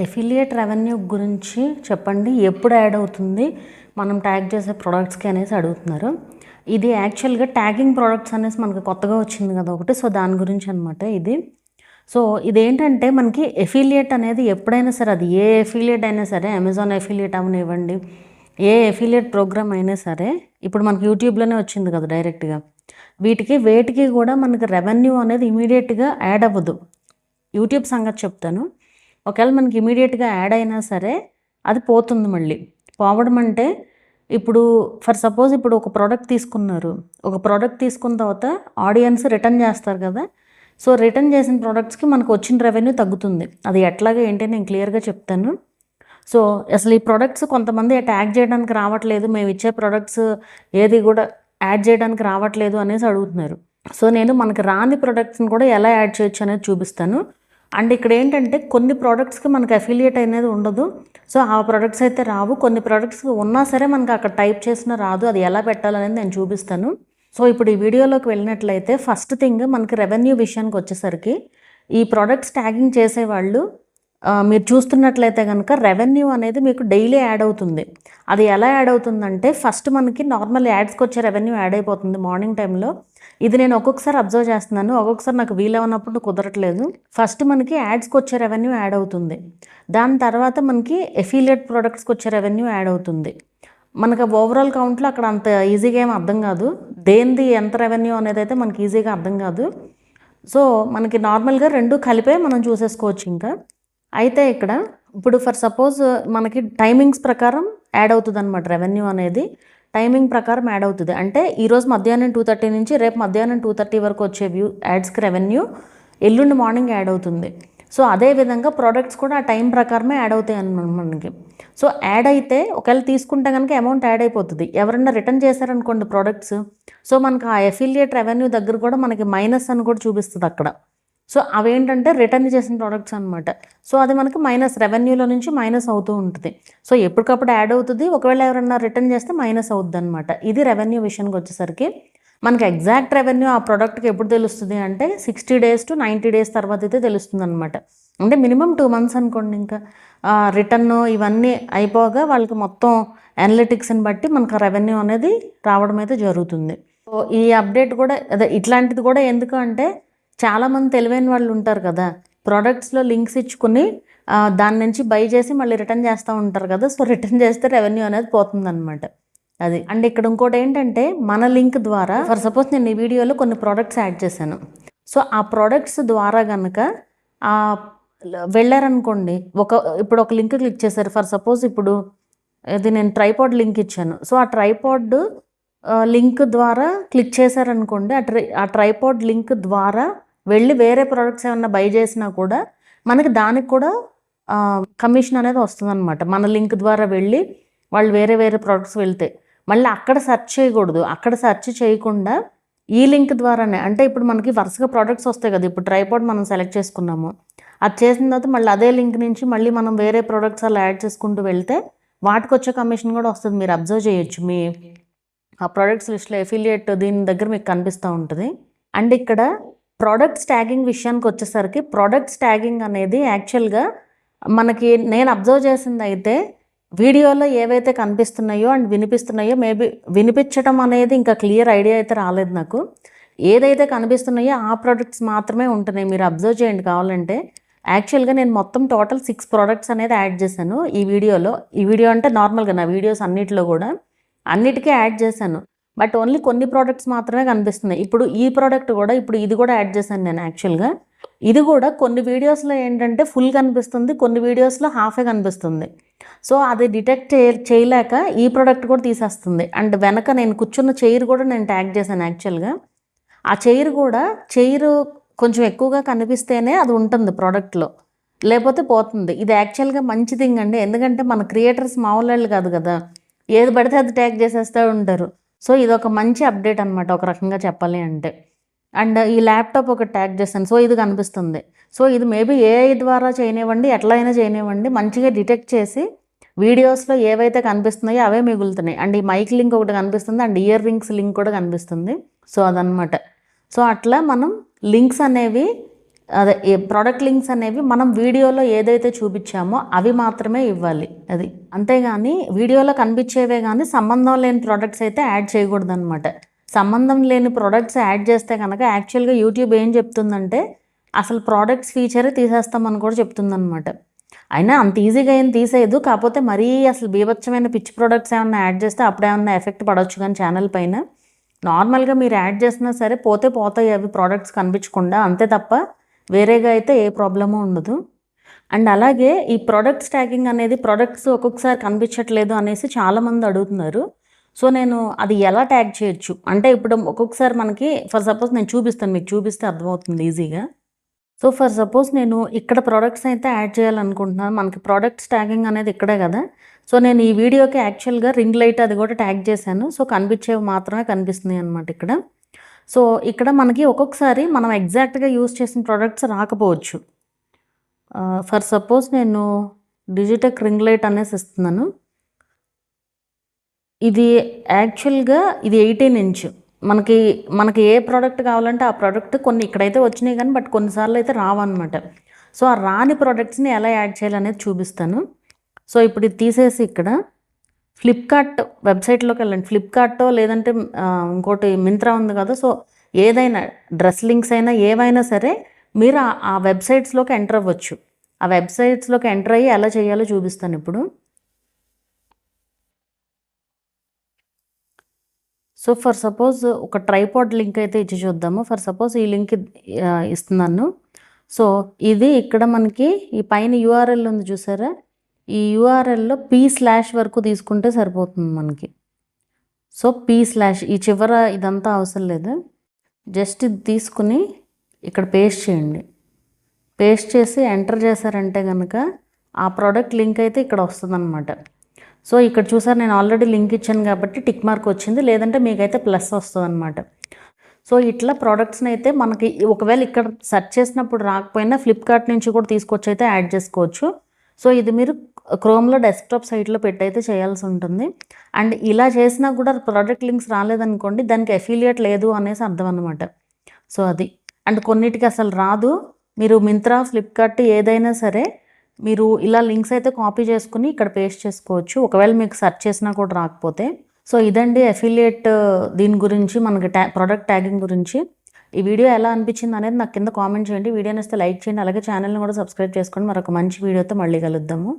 Affiliate revenue గురించి చెప్పండి, ఎప్పుడు యాడ్ అవుతుంది మనం ట్యాగ్ చేసే ప్రొడక్ట్స్కి అనేసి అడుగుతున్నారు. ఇది యాక్చువల్గా ట్యాగింగ్ ప్రోడక్ట్స్ అనేసి మనకు కొత్తగా వచ్చింది కదా ఒకటి, సో దాని గురించి అనమాట ఇది. సో ఇదేంటంటే మనకి ఎఫిలియేట్ అనేది ఎప్పుడైనా సరే, అది ఏ ఎఫిలియేట్ అయినా సరే, అమెజాన్ ఎఫిలియేట్ అవనివ్వండి, ఏ ఎఫిలియేట్ ప్రోగ్రామ్ అయినా సరే, ఇప్పుడు మనకి యూట్యూబ్లోనే వచ్చింది కదా డైరెక్ట్గా, వేటికి కూడా మనకి రెవెన్యూ అనేది ఇమీడియట్గా యాడ్ అవ్వదు. యూట్యూబ్ సంగతి చెప్తాను. ఒకవేళ మనకి ఇమీడియట్గా యాడ్ అయినా సరే అది పోతుంది. మళ్ళీ పోవడం అంటే, ఇప్పుడు ఫర్ సపోజ్ ఇప్పుడు ఒక ప్రోడక్ట్ తీసుకున్నారు, ఒక ప్రోడక్ట్ తీసుకున్న తర్వాత ఆడియన్స్ రిటర్న్ చేస్తారు కదా, సో రిటర్న్ చేసిన ప్రోడక్ట్స్కి మనకు వచ్చిన రెవెన్యూ తగ్గుతుంది. అది ఎట్లాగా ఏంటి నేను క్లియర్గా చెప్తాను. సో అసలు ఈ ప్రోడక్ట్స్ కొంతమంది ట్యాగ్ చేయడానికి రావట్లేదు, మేము ఇచ్చే ప్రోడక్ట్స్ ఏది కూడా యాడ్ చేయడానికి రావట్లేదు అనేసి అడుగుతున్నారు. సో నేను మనకి రాని ప్రోడక్ట్స్ని కూడా ఎలా యాడ్ చేయొచ్చు అనేది చూపిస్తాను. అండ్ ఇక్కడ ఏంటంటే కొన్ని ప్రోడక్ట్స్కి మనకి అఫిలియేట్ అనేది ఉండదు, సో ఆ ప్రోడక్ట్స్ అయితే రావు. కొన్ని ప్రోడక్ట్స్ ఉన్నా సరే మనకి అక్కడ టైప్ చేసినా రాదు, అది ఎలా పెట్టాలనేది నేను చూపిస్తాను. సో ఇప్పుడు ఈ వీడియోలోకి వెళ్ళినట్లయితే ఫస్ట్ థింగ్ మనకి రెవెన్యూ విషయానికి వచ్చేసరికి, ఈ ప్రోడక్ట్స్ ట్యాగింగ్ చేసేవాళ్ళు మీరు చూస్తున్నట్లయితే కనుక రెవెన్యూ అనేది మీకు డైలీ యాడ్ అవుతుంది. అది ఎలా యాడ్ అవుతుందంటే, ఫస్ట్ మనకి నార్మల్ యాడ్స్కి వచ్చే రెవెన్యూ యాడ్ అయిపోతుంది మార్నింగ్ టైంలో. ఇది నేను ఒక్కొక్కసారి అబ్జర్వ్ చేస్తున్నాను, ఒక్కొక్కసారి నాకు వీలవనప్పుడు కుదరట్లేదు. ఫస్ట్ మనకి యాడ్స్కి వచ్చే రెవెన్యూ యాడ్ అవుతుంది, దాని తర్వాత మనకి ఎఫిలియేట్ ప్రోడక్ట్స్కి వచ్చే రెవెన్యూ యాడ్ అవుతుంది. మనకు ఓవరాల్ కౌంట్లో అక్కడ అంత ఈజీగా ఏం అర్థం కాదు, దేనిది ఎంత రెవెన్యూ అనేది అయితే మనకి ఈజీగా అర్థం కాదు. సో మనకి నార్మల్గా రెండు కలిపే మనం చూసేసుకోవచ్చు. ఇంకా అయితే ఇక్కడ ఇప్పుడు ఫర్ సపోజ్ మనకి టైమింగ్స్ ప్రకారం యాడ్ అవుతుంది అనమాట. రెవెన్యూ అనేది టైమింగ్ ప్రకారం యాడ్ అవుతుంది. అంటే ఈరోజు మధ్యాహ్నం 2:30 నుంచి రేపు మధ్యాహ్నం 2:30 వరకు వచ్చే యాడ్స్కి రెవెన్యూ ఎల్లుండి మార్నింగ్ యాడ్ అవుతుంది. సో అదేవిధంగా ప్రోడక్ట్స్ కూడా ఆ టైం ప్రకారమే యాడ్ అవుతాయి అన్నమాట మనకి. సో యాడ్ అయితే ఒకవేళ తీసుకుంటే కనుక అమౌంట్ యాడ్ అయిపోతుంది. ఎవరన్నా రిటర్న్ చేశారనుకోండి ప్రోడక్ట్స్, సో మనకు ఆ ఎఫిలియేట్ రెవెన్యూ దగ్గర కూడా మనకి మైనస్ అని కూడా చూపిస్తుంది అక్కడ. సో అవేంటంటే రిటర్న్ చేసిన ప్రోడక్ట్స్ అనమాట. సో అది మనకి మైనస్, రెవెన్యూలో నుంచి మైనస్ అవుతూ ఉంటుంది. సో ఎప్పటికప్పుడు యాడ్ అవుతుంది, ఒకవేళ ఎవరన్నా రిటర్న్ చేస్తే మైనస్ అవుతుంది అనమాట. ఇది రెవెన్యూ విషయానికి వచ్చేసరికి మనకి ఎగ్జాక్ట్ రెవెన్యూ ఆ ప్రోడక్ట్కి ఎప్పుడు తెలుస్తుంది అంటే 60 days to 90 days తర్వాత అయితే తెలుస్తుంది అనమాట. అంటే మినిమం 2 months అనుకోండి. ఇంకా రిటర్న్ ఇవన్నీ అయిపోగా వాళ్ళకి మొత్తం అనలిటిక్స్ని బట్టి మనకు రెవెన్యూ అనేది రావడం అయితే జరుగుతుంది. సో ఈ అప్డేట్ కూడా అదే ఇట్లాంటిది కూడా ఎందుకు అంటే, చాలామంది తెలివైన వాళ్ళు ఉంటారు కదా, ప్రోడక్ట్స్లో లింక్స్ ఇచ్చుకుని దాని నుంచి బై చేసి మళ్ళీ రిటర్న్ చేస్తూ ఉంటారు కదా. సో రిటర్న్ చేస్తే రెవెన్యూ అనేది పోతుంది అనమాట. అది అండ్ ఇక్కడ ఇంకోటి ఏంటంటే, మన లింక్ ద్వారా ఫర్ సపోజ్ నేను ఈ వీడియోలో కొన్ని ప్రోడక్ట్స్ యాడ్ చేశాను. సో ఆ ప్రోడక్ట్స్ ద్వారా కనుక వెళ్ళారనుకోండి, ఇప్పుడు ఒక లింక్ క్లిక్ చేశారు. ఫర్ సపోజ్ ఇప్పుడు ఇది నేను ట్రైపాడ్ లింక్ ఇచ్చాను. సో ఆ ట్రైపాడ్ లింక్ ద్వారా క్లిక్ చేశారనుకోండి, ఆ ట్రైపాడ్ లింక్ ద్వారా వెళ్ళి వేరే ప్రోడక్ట్స్ ఏమన్నా బై చేసినా కూడా మనకి దానికి కూడా కమిషన్ అనేది వస్తుంది అనమాట. మన లింక్ ద్వారా వెళ్ళి వాళ్ళు వేరే ప్రోడక్ట్స్ వెళ్తే మళ్ళీ అక్కడ సెర్చ్ చేయకూడదు. అక్కడ సెర్చ్ చేయకుండా ఈ లింక్ ద్వారానే, అంటే ఇప్పుడు మనకి వరుసగా ప్రోడక్ట్స్ వస్తాయి కదా, ఇప్పుడు ట్రైపాడ్ మనం సెలెక్ట్ చేసుకున్నాము, అది చేసిన తర్వాత మళ్ళీ అదే లింక్ నుంచి మళ్ళీ మనం వేరే ప్రోడక్ట్స్ అలా యాడ్ చేసుకుంటూ వెళ్తే వాటికి వచ్చే కమిషన్ కూడా వస్తుంది. మీరు అబ్జర్వ్ చేయొచ్చు, మీ ఆ ప్రోడక్ట్స్ లిస్ట్లో ఎఫిలియేట్ దీని దగ్గర మీకు కనిపిస్తూ ఉంటుంది. అండ్ ఇక్కడ ప్రోడక్ట్స్ ట్యాగింగ్ విషయానికి వచ్చేసరికి, ప్రోడక్ట్స్ ట్యాగింగ్ అనేది యాక్చువల్గా మనకి నేను అబ్జర్వ్ చేసింది అయితే, వీడియోలో ఏవైతే కనిపిస్తున్నాయో అండ్ వినిపిస్తున్నాయో, మేబీ వినిపించడం అనేది ఇంకా క్లియర్ ఐడియా అయితే రాలేదు నాకు, ఏదైతే కనిపిస్తున్నాయో ఆ ప్రోడక్ట్స్ మాత్రమే ఉంటున్నాయి. మీరు అబ్జర్వ్ చేయండి కావాలంటే. యాక్చువల్గా నేను మొత్తం టోటల్ 6 ప్రోడక్ట్స్ అనేది యాడ్ చేశాను ఈ వీడియోలో. ఈ వీడియో అంటే నార్మల్గా నా వీడియోస్ అన్నిటిలో కూడా అన్నిటికీ యాడ్ చేశాను, బట్ ఓన్లీ కొన్ని ప్రోడక్ట్స్ మాత్రమే కనిపిస్తున్నాయి. ఇప్పుడు ఈ ప్రోడక్ట్ కూడా, ఇప్పుడు ఇది కూడా యాడ్ చేశాను నేను. యాక్చువల్గా ఇది కూడా కొన్ని వీడియోస్లో ఏంటంటే ఫుల్ కనిపిస్తుంది, కొన్ని వీడియోస్లో హాఫే కనిపిస్తుంది. సో అది డిటెక్ట్ చేయలేక ఈ ప్రోడక్ట్ కూడా తీసేస్తుంది. అండ్ వెనక నేను కూర్చున్న చైర్ కూడా నేను ట్యాగ్ చేశాను. యాక్చువల్గా ఆ చైర్ కొంచెం ఎక్కువగా కనిపిస్తేనే అది ఉంటుంది ప్రోడక్ట్లో, లేకపోతే పోతుంది. ఇది యాక్చువల్గా మంచి థింగ్ అండి, ఎందుకంటే మన క్రియేటర్స్ మామూలు వాళ్ళు కాదు కదా, ఏది పడితే అది ట్యాగ్ చేసేస్తూ ఉంటారు. సో ఇది ఒక మంచి అప్డేట్ అనమాట ఒక రకంగా చెప్పాలి అంటే. అండ్ ఈ ల్యాప్టాప్ ఒక ట్యాగ్ చేస్తాను, సో ఇది కనిపిస్తుంది. సో ఇది మేబీ ఏఐ ద్వారా చేయనివ్వండి, ఎట్లా అయినా చేయనివ్వండి, మంచిగా డిటెక్ట్ చేసి వీడియోస్లో ఏవైతే కనిపిస్తున్నాయో అవే మిగులుతున్నాయి. అండ్ ఈ మైక్ లింక్ ఒకటి కనిపిస్తుంది, అండ్ ఇయర్ రింగ్స్ లింక్ కూడా కనిపిస్తుంది. సో అదనమాట. సో అట్లా మనం లింక్స్ అనేవి అదే ప్రోడక్ట్ లింక్స్ అనేవి మనం వీడియోలో ఏదైతే చూపించామో అవి మాత్రమే ఇవ్వాలి. అది అంతేగాని వీడియోలో కనిపించేవే కానీ సంబంధం లేని ప్రోడక్ట్స్ అయితే యాడ్ చేయకూడదు అనమాట. సంబంధం లేని ప్రోడక్ట్స్ యాడ్ చేస్తే కనుక యాక్చువల్గా యూట్యూబ్ ఏం చెప్తుందంటే అసలు ప్రోడక్ట్స్ ఫీచరే తీసేస్తామని కూడా చెప్తుందనమాట. అయినా అంత ఈజీగా ఏం తీసేయదు, కాకపోతే మరీ అసలు బీభత్సమైన పిచ్ ప్రోడక్ట్స్ ఏమన్నా యాడ్ చేస్తే అప్పుడేమన్నా ఎఫెక్ట్ పడవచ్చు కానీ ఛానల్ పైన. నార్మల్గా మీరు యాడ్ చేసినా సరే పోతాయి అవి ప్రోడక్ట్స్ కనిపించకుండా, అంతే తప్ప వేరేగా అయితే ఏ ప్రాబ్లము ఉండదు. అండ్ అలాగే ఈ ప్రొడక్ట్స్ ట్యాగింగ్ అనేది ప్రొడక్ట్స్ ఒక్కొక్కసారి కనిపించట్లేదు అనేసి చాలామంది అడుగుతున్నారు. సో నేను అది ఎలా ట్యాగ్ చేయొచ్చు అంటే ఇప్పుడు ఒక్కొక్కసారి మనకి ఫర్ సపోజ్ నేను చూపిస్తాను, మీకు చూపిస్తే అర్థమవుతుంది ఈజీగా. సో ఫర్ సపోజ్ నేను ఇక్కడ ప్రోడక్ట్స్ అయితే యాడ్ చేయాలనుకుంటున్నాను. మనకి ప్రోడక్ట్స్ ట్యాగింగ్ అనేది ఇక్కడే కదా. సో నేను ఈ వీడియోకి యాక్చువల్గా రింగ్ లైట్ అది కూడా ట్యాగ్ చేశాను. సో కనిపించేవి మాత్రమే కనిపిస్తున్నాయి అనమాట ఇక్కడ. సో ఇక్కడ మనకి ఒక్కొక్కసారి మనం ఎగ్జాక్ట్గా యూజ్ చేసిన ప్రోడక్ట్స్ రాకపోవచ్చు. ఫర్ సపోజ్ నేను డిజిటెక్ రింగ్ లైట్ అనేసి ఇస్తున్నాను. ఇది యాక్చువల్గా ఇది 18 ఇంచ్. మనకి ఏ ప్రోడక్ట్ కావాలంటే ఆ ప్రోడక్ట్ కొన్ని ఇక్కడైతే వచ్చినాయి కానీ బట్ కొన్నిసార్లు అయితే రావన్నమాట. సో ఆ రాని ప్రోడక్ట్స్ని ఎలా యాడ్ చేయాలనేది చూపిస్తాను. సో ఇప్పుడు ఇది తీసేసి ఇక్కడ ఫ్లిప్కార్ట్ వెబ్సైట్లోకి వెళ్ళండి. ఫ్లిప్కార్టో లేదంటే ఇంకోటి మింత్రా ఉంది కదా. సో ఏదైనా డ్రెస్ లింక్స్ అయినా ఏవైనా సరే మీరు ఆ వెబ్సైట్స్లోకి ఎంటర్ అవ్వచ్చు. ఆ వెబ్సైట్స్లోకి ఎంటర్ అయ్యి ఎలా చేయాలో చూపిస్తాను ఇప్పుడు. సో ఫర్ సపోజ్ ఒక ట్రైపాడ్ లింక్ అయితే ఇచ్చి చూద్దాము. ఫర్ సపోజ్ ఈ లింక్ ఇస్తున్నాను. సో ఇది ఇక్కడ మనకి ఈ పైన యూఆర్ఎల్ ఉంది చూసారా, ఈ యూఆర్ఎల్లో p/ వరకు తీసుకుంటే సరిపోతుంది మనకి. సో p/ ఈ చివర ఇదంతా అవసరం లేదు, జస్ట్ ఇది తీసుకుని ఇక్కడ పేస్ట్ చేయండి. పేస్ట్ చేసి ఎంటర్ చేశారంటే కనుక ఆ ప్రోడక్ట్ లింక్ అయితే ఇక్కడ వస్తుందన్నమాట. సో ఇక్కడ చూసారు నేను ఆల్రెడీ లింక్ ఇచ్చాను కాబట్టి టిక్ మార్క్ వచ్చింది, లేదంటే మీకైతే ప్లస్ వస్తుంది అనమాట. సో ఇట్లా ప్రోడక్ట్స్ని అయితే మనకి ఒకవేళ ఇక్కడ సెర్చ్ చేసినప్పుడు రాకపోయినా ఫ్లిప్కార్ట్ నుంచి కూడా తీసుకొచ్చి అయితే యాడ్ చేసుకోవచ్చు. సో ఇది మీరు క్రోమ్లో డెస్క్టాప్ సైట్లో పెట్టి అయితే చేయాల్సి ఉంటుంది. అండ్ ఇలా చేసినా కూడా ప్రోడక్ట్ లింక్స్ రాలేదనుకోండి, దానికి అఫిలియేట్ లేదు అనేసి అర్థం అనమాట. సో అది అండ్ కొన్నిటికి అసలు రాదు. మీరు మింత్రా, ఫ్లిప్కార్ట్ ఏదైనా సరే మీరు ఇలా లింక్స్ అయితే కాపీ చేసుకుని ఇక్కడ పేస్ట్ చేసుకోవచ్చు ఒకవేళ మీకు సెర్చ్ చేసినా కూడా రాకపోతే. సో ఇదండి అఫిలియేట్ దీని గురించి మనకి ప్రోడక్ట్ ట్యాగింగ్ గురించి. ఈ వీడియో ఎలా అనిపించింది అనేది నాకు కింద కామెంట్ చేయండి. వీడియోని వస్తే లైక్ చేయండి, అలాగే ఛానల్ని కూడా సబ్స్క్రైబ్ చేసుకోండి. మరొక మంచి వీడియోతో మళ్ళీ కలుద్దాము.